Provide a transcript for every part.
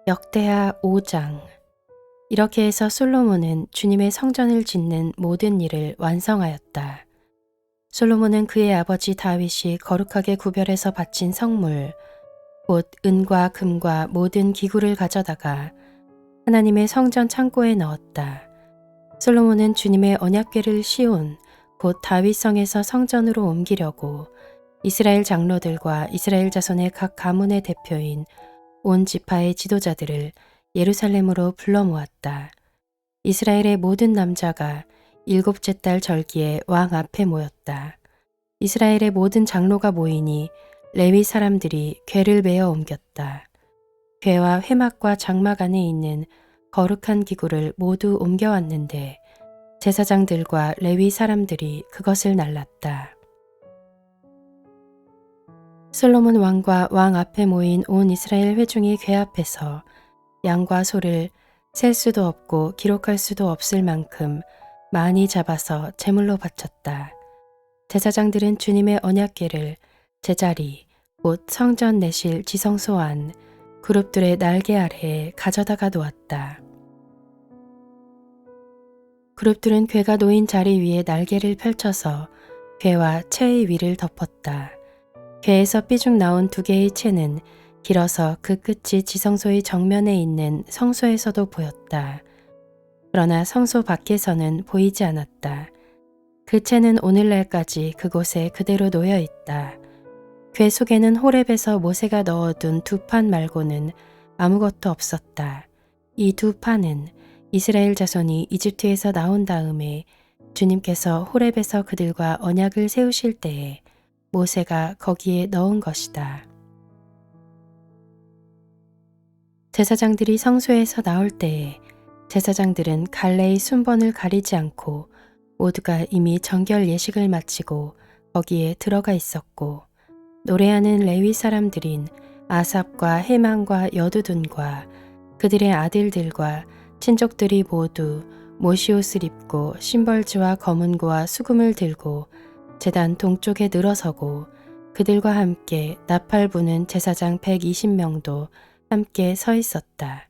역대하 5장. 이렇게 해서 솔로몬은 주님의 성전을 짓는 모든 일을 완성하였다. 솔로몬은 그의 아버지 다윗이 거룩하게 구별해서 바친 성물, 곧 은과 금과 모든 기구를 가져다가 하나님의 성전 창고에 넣었다. 솔로몬은 주님의 언약궤를 시온 곧 다윗성에서 성전으로 옮기려고 이스라엘 장로들과 이스라엘 자손의 각 가문의 대표인 온 지파의 지도자들을 예루살렘으로 불러 모았다. 이스라엘의 모든 남자가 일곱째 달 절기에 왕 앞에 모였다. 이스라엘의 모든 장로가 모이니 레위 사람들이 궤를 메어 옮겼다. 궤와 회막과 장막 안에 있는 거룩한 기구를 모두 옮겨왔는데 제사장들과 레위 사람들이 그것을 날랐다. 솔로몬 왕과 왕 앞에 모인 온 이스라엘 회중이 궤 앞에서 양과 소를 셀 수도 없고 기록할 수도 없을 만큼 많이 잡아서 제물로 바쳤다. 제사장들은 주님의 언약궤를 제자리, 곧 성전 내실 지성소 안 그룹들의 날개 아래에 가져다가 놓았다. 그룹들은 궤가 놓인 자리 위에 날개를 펼쳐서 궤와 채의 위를 덮었다. 궤에서 삐죽 나온 두 개의 채는 길어서 그 끝이 지성소의 정면에 있는 성소에서도 보였다. 그러나 성소 밖에서는 보이지 않았다. 그 채는 오늘날까지 그곳에 그대로 놓여 있다. 궤 속에는 호렙에서 모세가 넣어둔 두 판 말고는 아무것도 없었다. 이 두 판은 이스라엘 자손이 이집트에서 나온 다음에 주님께서 호렙에서 그들과 언약을 세우실 때에 모세가 거기에 넣은 것이다. 제사장들이 성소에서 나올 때에 제사장들은 갈래의 순번을 가리지 않고 모두가 이미 정결 예식을 마치고 거기에 들어가 있었고 노래하는 레위 사람들인 아삽과 헤만과 여두둔과 그들의 아들들과 친족들이 모두 모시옷을 입고 심벌지와 검은고와 수금을 들고 제단 동쪽에 늘어서고 그들과 함께 나팔 부는 제사장 120명도 함께 서 있었다.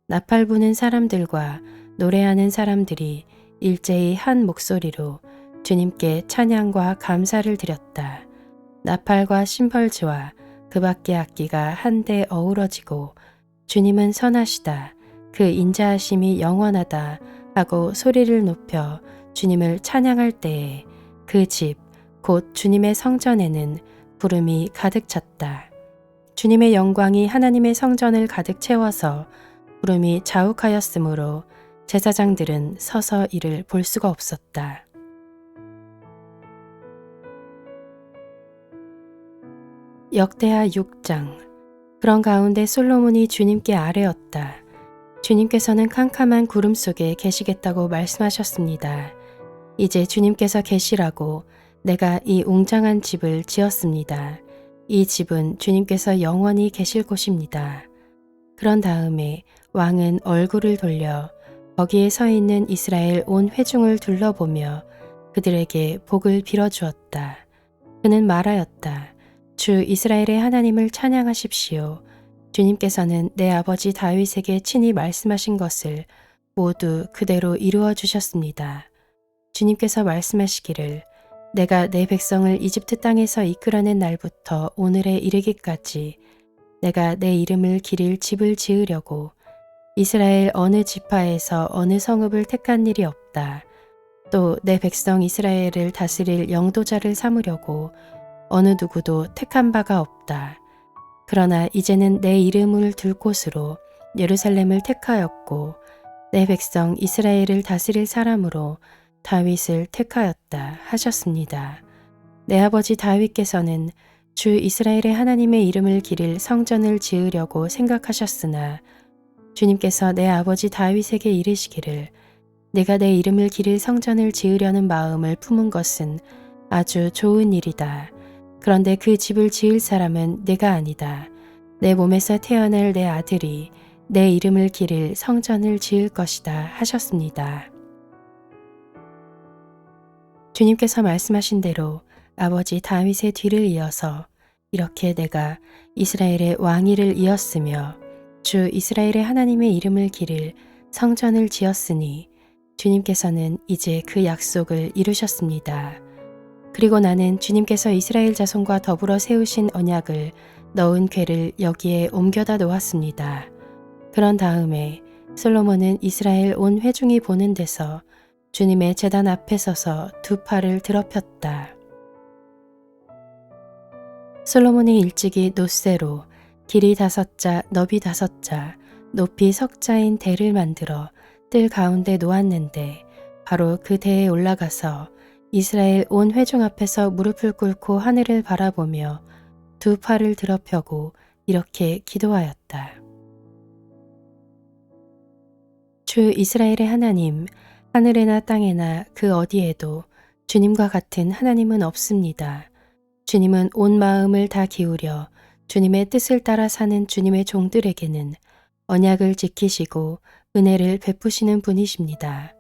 나팔 부는 사람들과 노래하는 사람들이 일제히 한 목소리로 주님께 찬양과 감사를 드렸다. 나팔과 심벌지와 그 밖의 악기가 한데 어우러지고 주님은 선하시다. 그 인자하심이 영원하다 하고 소리를 높여 주님을 찬양할 때에 그 집, 곧 주님의 성전에는 구름이 가득 찼다. 주님의 영광이 하나님의 성전을 가득 채워서 구름이 자욱하였으므로 제사장들은 서서 이를 볼 수가 없었다. 역대하 6장. 그런 가운데 솔로몬이 주님께 아뢰었다. 주님께서는 캄캄한 구름 속에 계시겠다고 말씀하셨습니다. 이제 주님께서 계시라고 내가 이 웅장한 집을 지었습니다. 이 집은 주님께서 영원히 계실 곳입니다. 그런 다음에 왕은 얼굴을 돌려 거기에 서 있는 이스라엘 온 회중을 둘러보며 그들에게 복을 빌어주었다. 그는 말하였다. 주 이스라엘의 하나님을 찬양하십시오. 주님께서는 내 아버지 다윗에게 친히 말씀하신 것을 모두 그대로 이루어 주셨습니다. 주님께서 말씀하시기를 내가 내 백성을 이집트 땅에서 이끌어낸 날부터 오늘에 이르기까지 내가 내 이름을 기릴 집을 지으려고 이스라엘 어느 지파에서 어느 성읍을 택한 일이 없다. 또 내 백성 이스라엘을 다스릴 영도자를 삼으려고 어느 누구도 택한 바가 없다. 그러나 이제는 내 이름을 둘 곳으로 예루살렘을 택하였고 내 백성 이스라엘을 다스릴 사람으로 다윗을 택하였다 하셨습니다. 내 아버지 다윗께서는 주 이스라엘의 하나님의 이름을 기릴 성전을 지으려고 생각하셨으나 주님께서 내 아버지 다윗에게 이르시기를 내가 내 이름을 기릴 성전을 지으려는 마음을 품은 것은 아주 좋은 일이다. 그런데 그 집을 지을 사람은 내가 아니다. 내 몸에서 태어날 내 아들이 내 이름을 기릴 성전을 지을 것이다 하셨습니다. 주님께서 말씀하신 대로 아버지 다윗의 뒤를 이어서 이렇게 내가 이스라엘의 왕위를 이었으며 주 이스라엘의 하나님의 이름을 기릴 성전을 지었으니 주님께서는 이제 그 약속을 이루셨습니다. 그리고 나는 주님께서 이스라엘 자손과 더불어 세우신 언약을 넣은 궤를 여기에 옮겨다 놓았습니다. 그런 다음에 솔로몬은 이스라엘 온 회중이 보는 데서 주님의 제단 앞에 서서 두 팔을 드럽혔다. 솔로몬이 일찍이 놋새로 길이 5자, 너비 5자, 높이 석자인 대를 만들어 뜰 가운데 놓았는데 바로 그 대에 올라가서 이스라엘 온 회중 앞에서 무릎을 꿇고 하늘을 바라보며 두 팔을 드럽혀고 이렇게 기도하였다. 주 이스라엘의 하나님, 하늘에나 땅에나 그 어디에도 주님과 같은 하나님은 없습니다. 주님은 온 마음을 다 기울여 주님의 뜻을 따라 사는 주님의 종들에게는 언약을 지키시고 은혜를 베푸시는 분이십니다.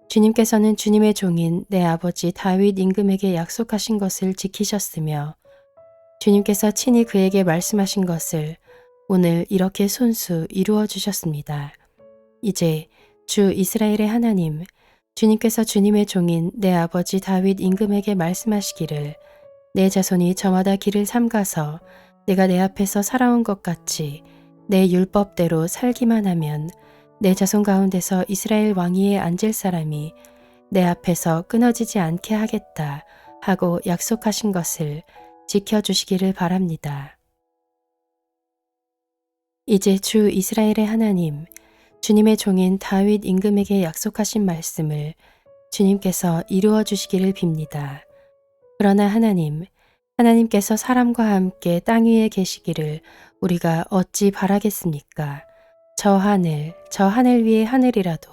주님께서는 주님의 종인 내 아버지 다윗 임금에게 약속하신 것을 지키셨으며 주님께서 친히 그에게 말씀하신 것을 오늘 이렇게 손수 이루어 주셨습니다. 이제 주 이스라엘의 하나님, 주님께서 주님의 종인 내 아버지 다윗 임금에게 말씀하시기를 내 자손이 저마다 길을 삼가서 내가 내 앞에서 살아온 것 같이 내 율법대로 살기만 하면 내 자손 가운데서 이스라엘 왕위에 앉을 사람이 내 앞에서 끊어지지 않게 하겠다 하고 약속하신 것을 지켜주시기를 바랍니다. 이제 주 이스라엘의 하나님, 주님의 종인 다윗 임금에게 약속하신 말씀을 주님께서 이루어 주시기를 빕니다. 그러나 하나님께서 사람과 함께 땅 위에 계시기를 우리가 어찌 바라겠습니까? 저 하늘 위의 하늘이라도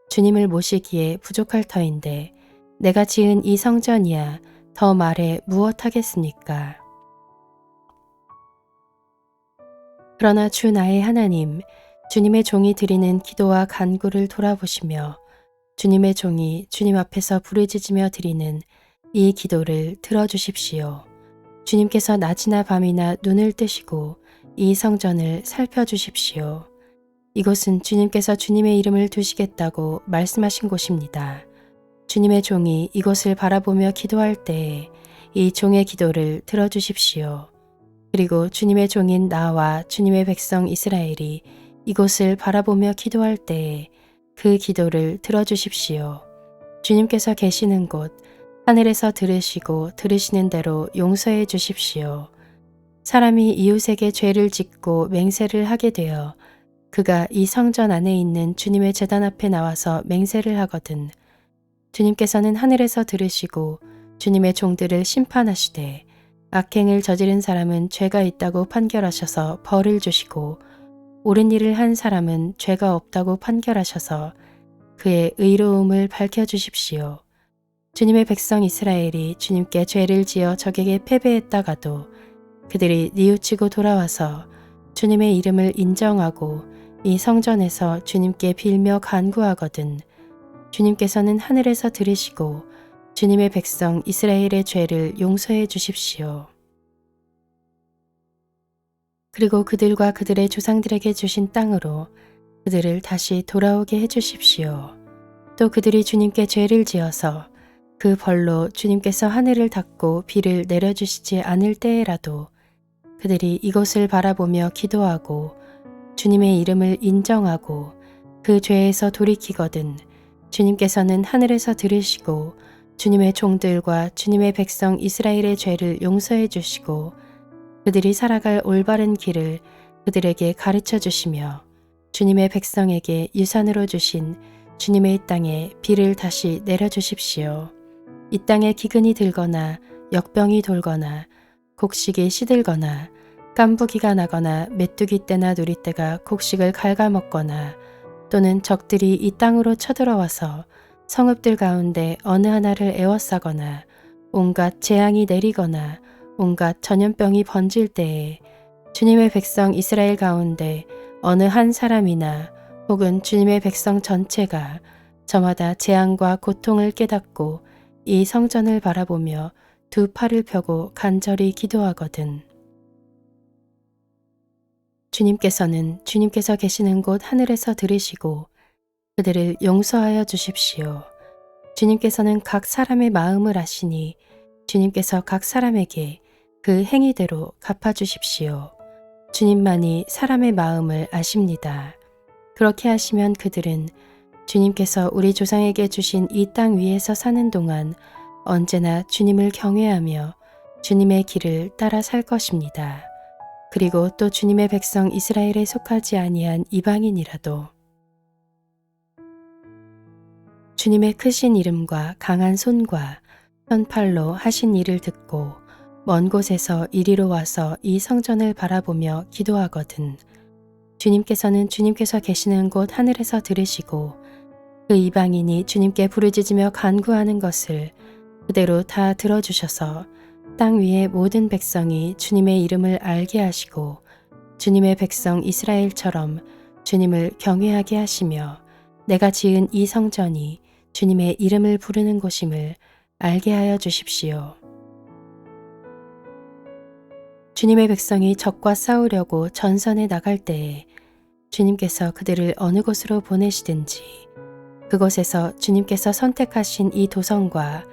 주님을 모시기에 부족할 터인데 내가 지은 이 성전이야 더 말해 무엇하겠습니까? 그러나 주 나의 하나님, 주님의 종이 드리는 기도와 간구를 돌아보시며 주님의 종이 주님 앞에서 부르짖으며 드리는 이 기도를 들어주십시오. 주님께서 낮이나 밤이나 눈을 뜨시고 이 성전을 살펴주십시오. 이곳은 주님께서 주님의 이름을 두시겠다고 말씀하신 곳입니다. 주님의 종이 이곳을 바라보며 기도할 때에 이 종의 기도를 들어주십시오. 그리고 주님의 종인 나와 주님의 백성 이스라엘이 이곳을 바라보며 기도할 때에 그 기도를 들어주십시오. 주님께서 계시는 곳 하늘에서 들으시고 들으시는 대로 용서해 주십시오. 사람이 이웃에게 죄를 짓고 맹세를 하게 되어 그가 이 성전 안에 있는 주님의 제단 앞에 나와서 맹세를 하거든 주님께서는 하늘에서 들으시고 주님의 종들을 심판하시되 악행을 저지른 사람은 죄가 있다고 판결하셔서 벌을 주시고 옳은 일을 한 사람은 죄가 없다고 판결하셔서 그의 의로움을 밝혀주십시오. 주님의 백성 이스라엘이 주님께 죄를 지어 적에게 패배했다가도 그들이 뉘우치고 돌아와서 주님의 이름을 인정하고 이 성전에서 주님께 빌며 간구하거든 주님께서는 하늘에서 들으시고 주님의 백성 이스라엘의 죄를 용서해 주십시오. 그리고 그들과 그들의 조상들에게 주신 땅으로 그들을 다시 돌아오게 해 주십시오. 또 그들이 주님께 죄를 지어서 그 벌로 주님께서 하늘을 닫고 비를 내려주시지 않을 때에라도 그들이 이곳을 바라보며 기도하고 주님의 이름을 인정하고 그 죄에서 돌이키거든 주님께서는 하늘에서 들으시고 주님의 종들과 주님의 백성 이스라엘의 죄를 용서해 주시고 그들이 살아갈 올바른 길을 그들에게 가르쳐 주시며 주님의 백성에게 유산으로 주신 주님의 땅에 비를 다시 내려주십시오. 이 땅에 기근이 들거나 역병이 돌거나 곡식이 시들거나 깐부기가 나거나 메뚜기 떼나 누리 떼가 곡식을 갉아먹거나 또는 적들이 이 땅으로 쳐들어와서 성읍들 가운데 어느 하나를 에워싸거나 온갖 재앙이 내리거나 온갖 전염병이 번질 때에 주님의 백성 이스라엘 가운데 어느 한 사람이나 혹은 주님의 백성 전체가 저마다 재앙과 고통을 깨닫고 이 성전을 바라보며 두 팔을 펴고 간절히 기도하거든. 주님께서 계시는 곳 하늘에서 들으시고 그들을 용서하여 주십시오. 주님께서는 각 사람의 마음을 아시니 주님께서 각 사람에게 그 행위대로 갚아주십시오. 주님만이 사람의 마음을 아십니다. 그렇게 하시면 그들은 주님께서 우리 조상에게 주신 이 땅 위에서 사는 동안 언제나 주님을 경외하며 주님의 길을 따라 살 것입니다. 그리고 또 주님의 백성 이스라엘에 속하지 아니한 이방인이라도 주님의 크신 이름과 강한 손과 편팔로 하신 일을 듣고 먼 곳에서 이리로 와서 이 성전을 바라보며 기도하거든 주님께서는 주님께서 계시는 곳 하늘에서 들으시고 그 이방인이 주님께 부르짖으며 간구하는 것을 그대로 다 들어주셔서 땅 위의 모든 백성이 주님의 이름을 알게 하시고 주님의 백성 이스라엘처럼 주님을 경외하게 하시며 내가 지은 이 성전이 주님의 이름을 부르는 곳임을 알게 하여 주십시오. 주님의 백성이 적과 싸우려고 전선에 나갈 때에 주님께서 그들을 어느 곳으로 보내시든지 그곳에서 주님께서 선택하신 이 도성과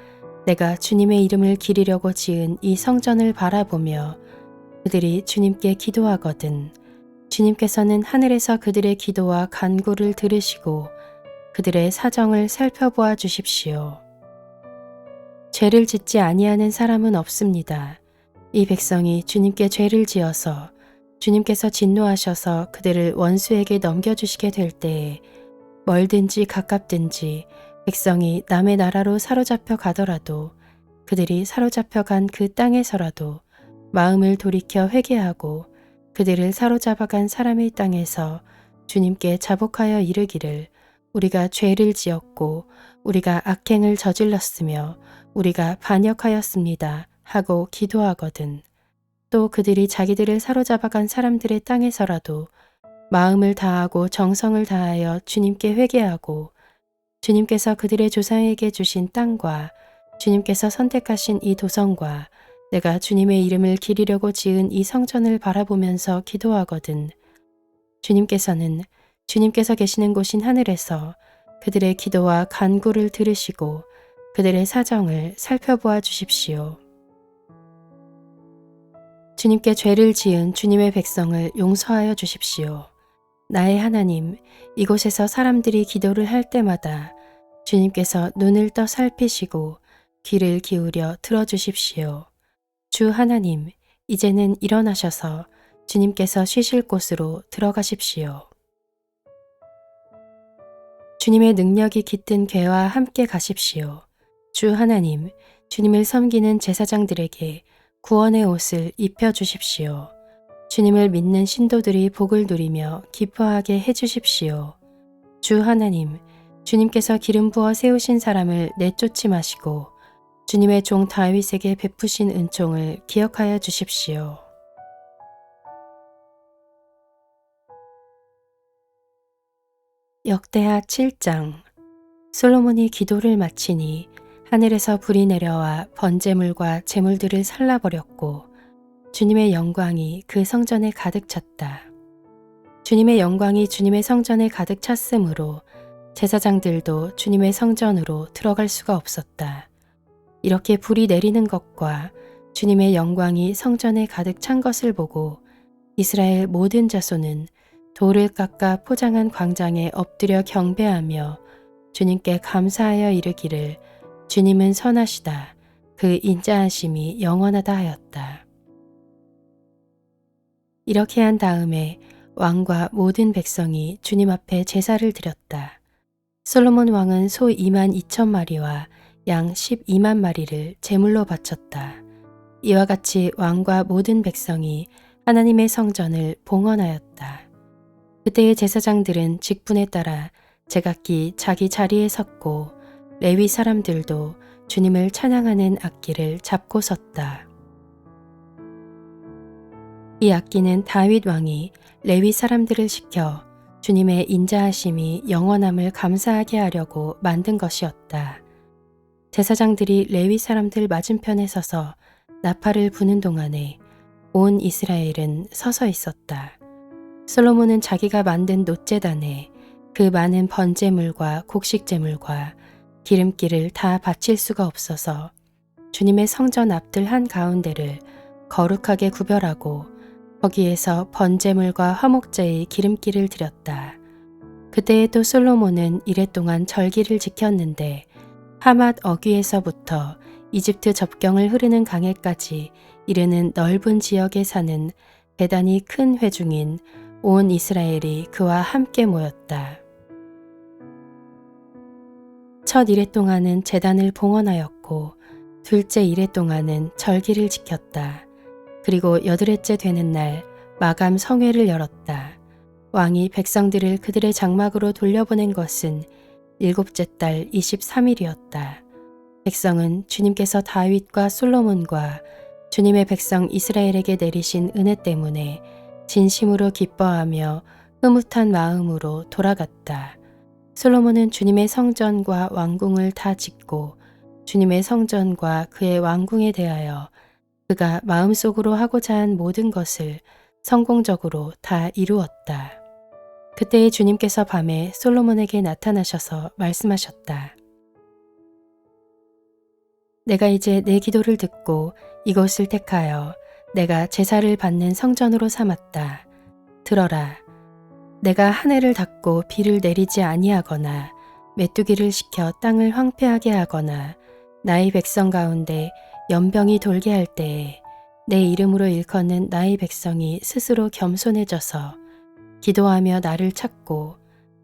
내가 주님의 이름을 기리려고 지은 이 성전을 바라보며 그들이 주님께 기도하거든 주님께서는 하늘에서 그들의 기도와 간구를 들으시고 그들의 사정을 살펴보아 주십시오. 죄를 짓지 아니하는 사람은 없습니다. 이 백성이 주님께 죄를 지어서 주님께서 진노하셔서 그들을 원수에게 넘겨주시게 될 때에 멀든지 가깝든지 백성이 남의 나라로 사로잡혀 가더라도 그들이 사로잡혀 간 그 땅에서라도 마음을 돌이켜 회개하고 그들을 사로잡아 간 사람의 땅에서 주님께 자복하여 이르기를 우리가 죄를 지었고 우리가 악행을 저질렀으며 우리가 반역하였습니다 하고 기도하거든 또 그들이 자기들을 사로잡아 간 사람들의 땅에서라도 마음을 다하고 정성을 다하여 주님께 회개하고 주님께서 그들의 조상에게 주신 땅과 주님께서 선택하신 이 도성과 내가 주님의 이름을 기리려고 지은 이 성전을 바라보면서 기도하거든 주님께서는 주님께서 계시는 곳인 하늘에서 그들의 기도와 간구를 들으시고 그들의 사정을 살펴보아 주십시오. 주님께 죄를 지은 주님의 백성을 용서하여 주십시오. 나의 하나님, 이곳에서 사람들이 기도를 할 때마다 주님께서 눈을 떠 살피시고 귀를 기울여 들어주십시오. 주 하나님, 이제는 일어나셔서 주님께서 쉬실 곳으로 들어가십시오. 주님의 능력이 깃든 궤와 함께 가십시오. 주 하나님, 주님을 섬기는 제사장들에게 구원의 옷을 입혀주십시오. 주님을 믿는 신도들이 복을 누리며 기뻐하게 해주십시오. 주 하나님, 주님께서 기름 부어 세우신 사람을 내쫓지 마시고 주님의 종 다윗에게 베푸신 은총을 기억하여 주십시오. 역대하 7장. 솔로몬이 기도를 마치니 하늘에서 불이 내려와 번제물과 제물들을 살라버렸고 주님의 영광이 그 성전에 가득 찼다. 주님의 영광이 주님의 성전에 가득 찼으므로 제사장들도 주님의 성전으로 들어갈 수가 없었다. 이렇게 불이 내리는 것과 주님의 영광이 성전에 가득 찬 것을 보고 이스라엘 모든 자손은 돌을 깎아 포장한 광장에 엎드려 경배하며 주님께 감사하여 이르기를 주님은 선하시다. 그 인자하심이 영원하다 하였다. 이렇게 한 다음에 왕과 모든 백성이 주님 앞에 제사를 드렸다. 솔로몬 왕은 소 2만 2천 마리와 양 12만 마리를 제물로 바쳤다. 이와 같이 왕과 모든 백성이 하나님의 성전을 봉헌하였다. 그때의 제사장들은 직분에 따라 제각기 자기 자리에 섰고 레위 사람들도 주님을 찬양하는 악기를 잡고 섰다. 이 악기는 다윗 왕이 레위 사람들을 시켜 주님의 인자하심이 영원함을 감사하게 하려고 만든 것이었다. 제사장들이 레위 사람들 맞은편에 서서 나팔을 부는 동안에 온 이스라엘은 서서 있었다. 솔로몬은 자기가 만든 놋제단에 그 많은 번제물과 곡식제물과 기름기를 다 바칠 수가 없어서 주님의 성전 앞들 한가운데를 거룩하게 구별하고 거기에서 번제물과 화목제의 기름기를 드렸다. 그때에 또 솔로몬은 이랫동안 절기를 지켰는데 하맛 어귀에서부터 이집트 접경을 흐르는 강에까지 이르는 넓은 지역에 사는 대단히 큰 회중인 온 이스라엘이 그와 함께 모였다. 첫 이래 동안은 제단을 봉헌하였고 둘째 이래 동안은 절기를 지켰다. 그리고 여드레째 되는 날 마감 성회를 열었다. 왕이 백성들을 그들의 장막으로 돌려보낸 것은 일곱째 달 23일이었다. 백성은 주님께서 다윗과 솔로몬과 주님의 백성 이스라엘에게 내리신 은혜 때문에 진심으로 기뻐하며 흐뭇한 마음으로 돌아갔다. 솔로몬은 주님의 성전과 왕궁을 다 짓고 주님의 성전과 그의 왕궁에 대하여 그가 마음속으로 하고자 한 모든 것을 성공적으로 다 이루었다. 그때에 주님께서 밤에 솔로몬에게 나타나셔서 말씀하셨다. 내가 이제 내 기도를 듣고 이곳을 택하여 내가 제사를 받는 성전으로 삼았다. 들어라. 내가 하늘을 닫고 비를 내리지 아니하거나 메뚜기를 시켜 땅을 황폐하게 하거나 나의 백성 가운데 연병이 돌게 할 때에 내 이름으로 일컫는 나의 백성이 스스로 겸손해져서 기도하며 나를 찾고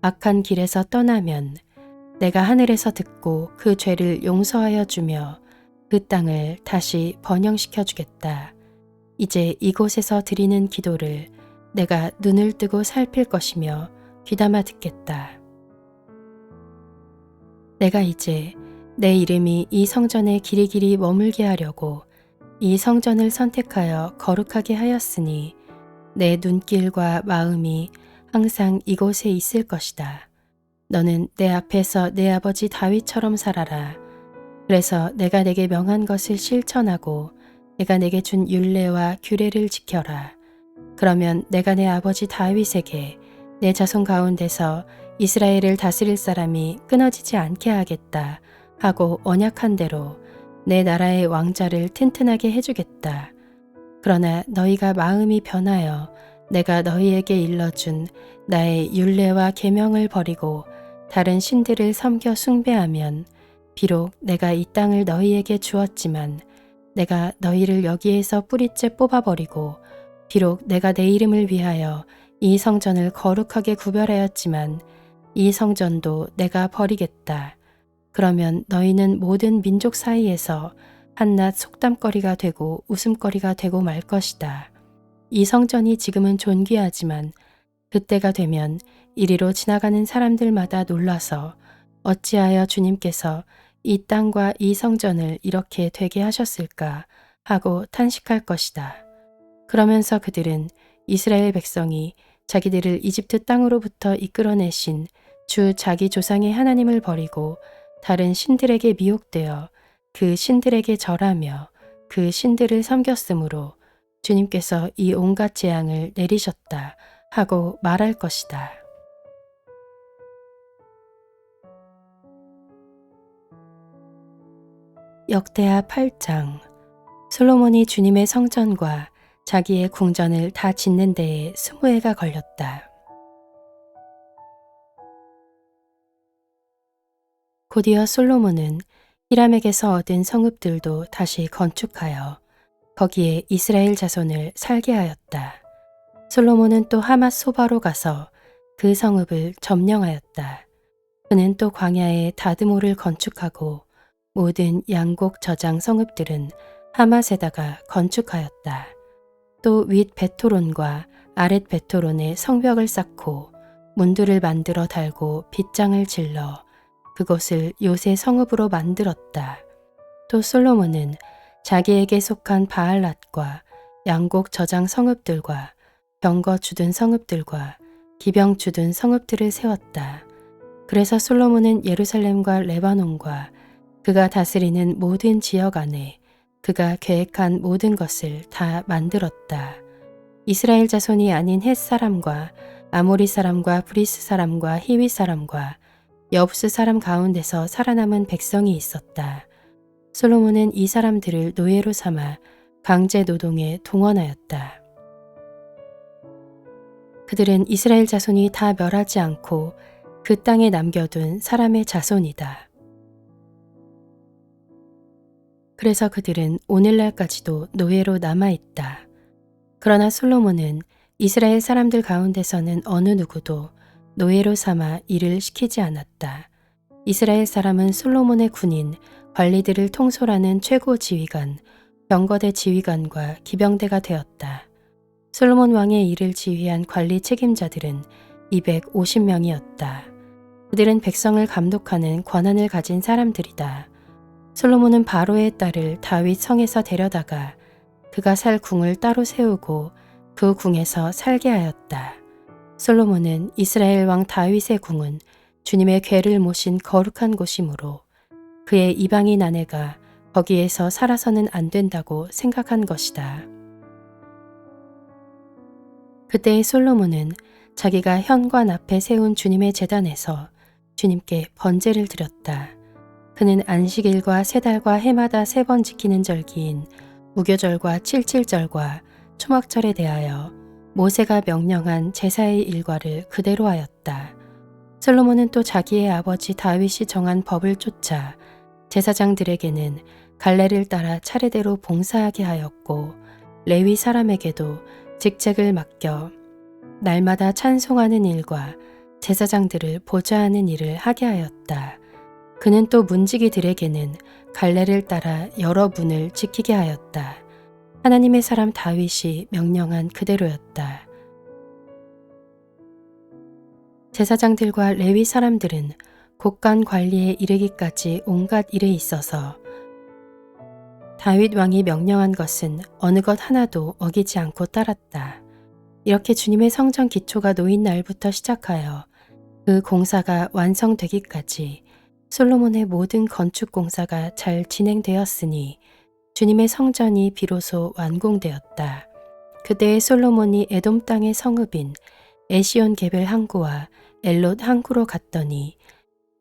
악한 길에서 떠나면 내가 하늘에서 듣고 그 죄를 용서하여 주며 그 땅을 다시 번영시켜 주겠다. 이제 이곳에서 드리는 기도를 내가 눈을 뜨고 살필 것이며 귀담아 듣겠다. 내가 이제 내 이름이 이 성전에 길이길이 머물게 하려고 이 성전을 선택하여 거룩하게 하였으니 내 눈길과 마음이 항상 이곳에 있을 것이다. 너는 내 앞에서 내 아버지 다윗처럼 살아라. 그래서 내가 내게 명한 것을 실천하고 내가 내게 준 율례와 규례를 지켜라. 그러면 내가 내 아버지 다윗에게 내 자손 가운데서 이스라엘을 다스릴 사람이 끊어지지 않게 하겠다 하고 언약한 대로 내 나라의 왕자를 튼튼하게 해주겠다. 그러나 너희가 마음이 변하여 내가 너희에게 일러준 나의 율례와 계명을 버리고 다른 신들을 섬겨 숭배하면 비록 내가 이 땅을 너희에게 주었지만 내가 너희를 여기에서 뿌리째 뽑아버리고 비록 내가 내 이름을 위하여 이 성전을 거룩하게 구별하였지만 이 성전도 내가 버리겠다. 그러면 너희는 모든 민족 사이에서 한낱 속담거리가 되고 웃음거리가 되고 말 것이다. 이 성전이 지금은 존귀하지만 그때가 되면 이리로 지나가는 사람들마다 놀라서 어찌하여 주님께서 이 땅과 이 성전을 이렇게 되게 하셨을까 하고 탄식할 것이다. 그러면서 그들은 이스라엘 백성이 자기들을 이집트 땅으로부터 이끌어내신 주 자기 조상의 하나님을 버리고 다른 신들에게 미혹되어 그 신들에게 절하며 그 신들을 섬겼으므로 주님께서 이 온갖 재앙을 내리셨다 하고 말할 것이다. 역대하 8장. 솔로몬이 주님의 성전과 자기의 궁전을 다 짓는 데에 20해가 걸렸다. 곧이어 솔로몬은 히람에게서 얻은 성읍들도 다시 건축하여 거기에 이스라엘 자손을 살게 하였다. 솔로몬은 또 하맛 소바로 가서 그 성읍을 점령하였다. 그는 또 광야에 다드모를 건축하고 모든 양곡 저장 성읍들은 하맛에다가 건축하였다. 또 윗 베토론과 아랫 베토론에 성벽을 쌓고 문들을 만들어 달고 빗장을 질러 그곳을 요새 성읍으로 만들었다. 또 솔로몬은 자기에게 속한 바알랏과 양곡 저장 성읍들과 병거 주둔 성읍들과 기병 주둔 성읍들을 세웠다. 그래서 솔로몬은 예루살렘과 레바논과 그가 다스리는 모든 지역 안에 그가 계획한 모든 것을 다 만들었다. 이스라엘 자손이 아닌 헷 사람과 아모리 사람과 브리스 사람과 히위 사람과 여부스 사람 가운데서 살아남은 백성이 있었다. 솔로몬은 이 사람들을 노예로 삼아 강제 노동에 동원하였다. 그들은 이스라엘 자손이 다 멸하지 않고 그 땅에 남겨둔 사람의 자손이다. 그래서 그들은 오늘날까지도 노예로 남아있다. 그러나 솔로몬은 이스라엘 사람들 가운데서는 어느 누구도 노예로 삼아 일을 시키지 않았다. 이스라엘 사람은 솔로몬의 군인, 관리들을 통솔하는 최고 지휘관, 병거대 지휘관과 기병대가 되었다. 솔로몬 왕의 일을 지휘한 관리 책임자들은 250명이었다. 그들은 백성을 감독하는 권한을 가진 사람들이다. 솔로몬은 바로의 딸을 다윗 성에서 데려다가 그가 살 궁을 따로 세우고 그 궁에서 살게 하였다. 솔로몬은 이스라엘 왕 다윗의 궁은 주님의 궤를 모신 거룩한 곳이므로 그의 이방인 아내가 거기에서 살아서는 안 된다고 생각한 것이다. 그때의 솔로몬은 자기가 현관 앞에 세운 주님의 제단에서 주님께 번제를 드렸다. 그는 안식일과 세 달과 해마다 3번 지키는 절기인 무교절과 칠칠절과 초막절에 대하여 모세가 명령한 제사의 일과를 그대로 하였다. 솔로몬은 또 자기의 아버지 다윗이 정한 법을 쫓아 제사장들에게는 갈래를 따라 차례대로 봉사하게 하였고 레위 사람에게도 직책을 맡겨 날마다 찬송하는 일과 제사장들을 보좌하는 일을 하게 하였다. 그는 또 문지기들에게는 갈래를 따라 여러 문을 지키게 하였다. 하나님의 사람 다윗이 명령한 그대로였다. 제사장들과 레위 사람들은 곡간 관리에 이르기까지 온갖 일에 있어서 다윗 왕이 명령한 것은 어느 것 하나도 어기지 않고 따랐다. 이렇게 주님의 성전 기초가 놓인 날부터 시작하여 그 공사가 완성되기까지 솔로몬의 모든 건축 공사가 잘 진행되었으니 주님의 성전이 비로소 완공되었다. 그때의 솔로몬이 에돔 땅의 성읍인 에시온 게벨 항구와 엘롯 항구로 갔더니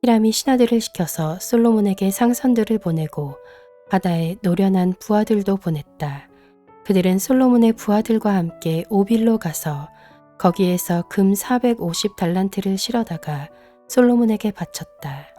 히람이 신하들을 시켜서 솔로몬에게 상선들을 보내고 바다에 노련한 부하들도 보냈다. 그들은 솔로몬의 부하들과 함께 오빌로 가서 거기에서 금 450달란트를 실어다가 솔로몬에게 바쳤다.